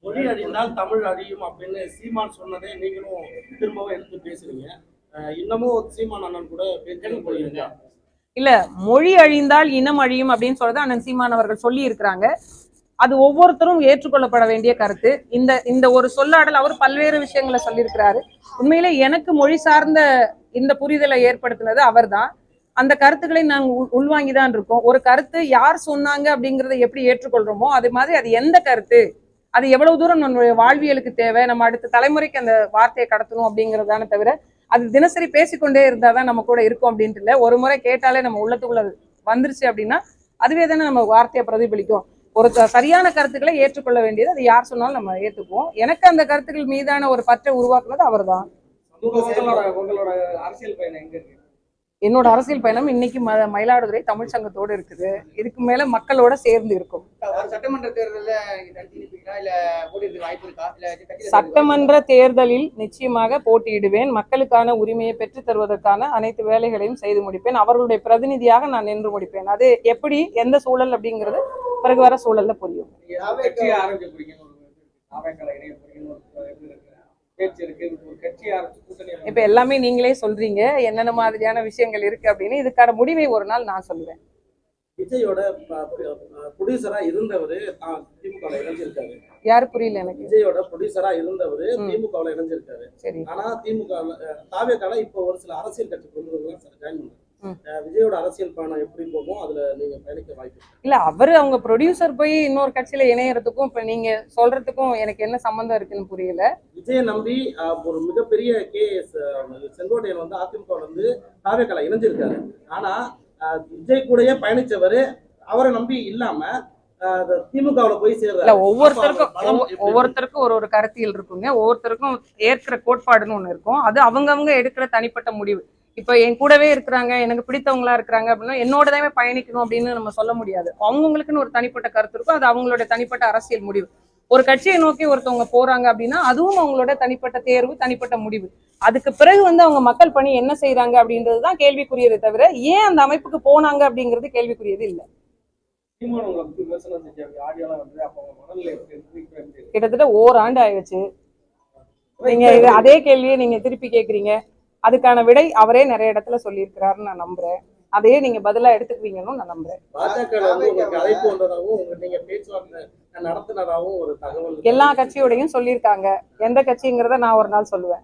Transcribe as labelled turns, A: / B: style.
A: மொழி அழிந்தால் தமிழ் அழியும் அப்படின்னு சீமான் சொன்னதை நீங்களும் திரும்பவும் எடுத்து பேசுறீங்க. இன்னமும் சீமான் அண்ணன் கூட பேச்சு போயிருக்கா?
B: இல்ல, மொழி அழிந்தால் இனம் அழியும் அப்படின்னு சொல்றது அண்ணன் சீமான் அவர்கள் சொல்லி இருக்கிறாங்க. அது ஒவ்வொருத்தரும் ஏற்றுக்கொள்ளப்பட வேண்டிய கருத்து. இந்த இந்த ஒரு சொல்லாடல் அவர் பல்வேறு விஷயங்களை சொல்லியிருக்கிறாரு. உண்மையிலே எனக்கு மொழி சார்ந்த இந்த புரிதலை ஏற்படுத்தினது அவர்தான். அந்த கருத்துக்களை நாங்கள் உள்வாங்கிதான் இருக்கோம். ஒரு கருத்து யார் சொன்னாங்க அப்படிங்கிறத எப்படி ஏற்றுக்கொள்றோமோ அது மாதிரி அது எந்த கருத்து, அது எவ்வளவு தூரம் நம்மளுடைய வாழ்வியலுக்கு தேவை, நம்ம அடுத்த தலைமுறைக்கு அந்த வார்த்தையை கடத்தணும் அப்படிங்கிறதான தவிர அது தினசரி பேசிக்கொண்டே இருந்தாதான் நம்ம கூட இருக்கும் அப்படின்ட்டு இல்லை. ஒரு முறை கேட்டாலே நம்ம உள்ளத்துக்குள்ள வந்துருச்சு அப்படின்னா அதுவே தானே நம்ம வார்த்தையை பிரதிபலிக்கும். ஒரு சரியான கருத்துக்களை ஏற்றுக்கொள்ள வேண்டியது அது யார் சொன்னாலும் நம்ம ஏற்றுக்குவோம். எனக்கு அந்த கருத்துக்கள் மீதான ஒரு பற்றை உருவாக்குனது அவர் தான்.
A: உங்களோட அரசியல் பயணம் எங்க இருக்கு?
B: என்னோட அரசியல் பயணம் இன்னைக்கு மயிலாடுதுறை தமிழ் சங்கத்தோடு இருக்குது. இதுக்கு மேல மக்களோட சேர்ந்து இருக்கும். சட்டமன்ற தேர்தலில் நிச்சயமாக போட்டியிடுவேன். மக்களுக்கான உரிமையை பெற்று தருவதற்கான அனைத்து வேலைகளையும் செய்து முடிப்பேன். அவர்களுடைய பிரதிநிதியாக நான் நின்று முடிப்பேன். அது எப்படி, எந்த சூழல் அப்படிங்கிறது பிறகு வர சூழல்ல புரியும். இப்ப எல்லாமே நீங்களே சொல்றீங்க என்னென்ன மாதிரியான விஷயங்கள் இருக்கு அப்படின்னு. இதுக்கான முடிவை ஒரு நாள் நான் சொல்லுவேன்.
A: விஜயோட ப்ரொடியூசரா இருந்தவரு திமுக இணைஞ்சிருக்காரு.
B: யாரு? புரியல எனக்கு.
A: விஜயோட ப்ரொடியூசரா இருந்தவரு திமுக இணைஞ்சிருக்காரு.
B: சரி.
A: ஆனா திமுக தாவேக்கால இப்போ ஒரு சில அரசியல் கட்சி பிரமுகர்கள் ஜாயின் பண்ணாங்க. விஜயோட அரசியல் பயணம் எப்படி போகும், அதுல நீங்க பயணிக்க வாய்ப்பு
B: இல்ல? அவரு அவங்க ப்ரொடியூசர் போய் இன்னொரு கட்சியில இணையறதுக்கும் இப்ப நீங்க சொல்றதுக்கும் எனக்கு என்ன சம்பந்தம் இருக்குன்னு புரியல.
A: விஜய நம்பி ஒரு மிகப்பெரிய கேஎஸ் செங்கோட்டையன் வந்து அதிமுக வந்து தாவேக்கால இணைஞ்சிருக்காரு. ஆனா விஜய் கூடயே பயணிச்சவரு அவரை நம்பி இல்லாம திமுகவுல போய் சேர்றாரு.
B: ஒவ்வொருத்தருக்கும் ஒரு கருத்தியல் இருக்குங்க. ஒவ்வொருத்தருக்கும் ஏற்கிற கோட்பாடுன்னு ஒண்ணு இருக்கும். அது அவங்கவங்க எடுக்கிற தனிப்பட்ட முடிவு. இப்ப என் கூடவே இருக்கிறாங்க, எனக்கு பிடித்தவங்களா இருக்கிறாங்க அப்படின்னா என்னோடதாவே பயணிக்கணும் அப்படின்னு நம்ம சொல்ல முடியாது. அவங்கவுங்களுக்குன்னு ஒரு தனிப்பட்ட கருத்து இருக்கும். அது அவங்களோட தனிப்பட்ட அரசியல் முடிவு. ஒரு கட்சியை நோக்கி ஒருத்தவங்க போறாங்க அப்படின்னா அதுவும் அவங்களோட தனிப்பட்ட தேர்வு, தனிப்பட்ட முடிவு. அதுக்கு பிறகு வந்து அவங்க மக்கள் பணி என்ன செய்யறாங்க அப்படின்றதுதான் கேள்விக்குரியதை தவிர ஏன் அந்த அமைப்புக்கு போனாங்க அப்படிங்கிறது கேள்விக்குரியது இல்லை. கிட்டத்தட்ட ஓராண்டு ஆயிடுச்சு. நீங்க அதே கேள்வியை நீங்க திருப்பி கேக்குறீங்க. அதுக்கான விடை அவரே நிறைய இடத்துல சொல்லியிருக்கிறாருன்னு நான் நம்புறேன். அதையே நீங்க பதிலா எடுத்துக்குவீங்கன்னு நான் நம்புறேன். எல்லா கட்சியோடையும் சொல்லியிருக்காங்க. எந்த கட்சிங்கிறத நான் ஒரு நாள் சொல்லுவேன்.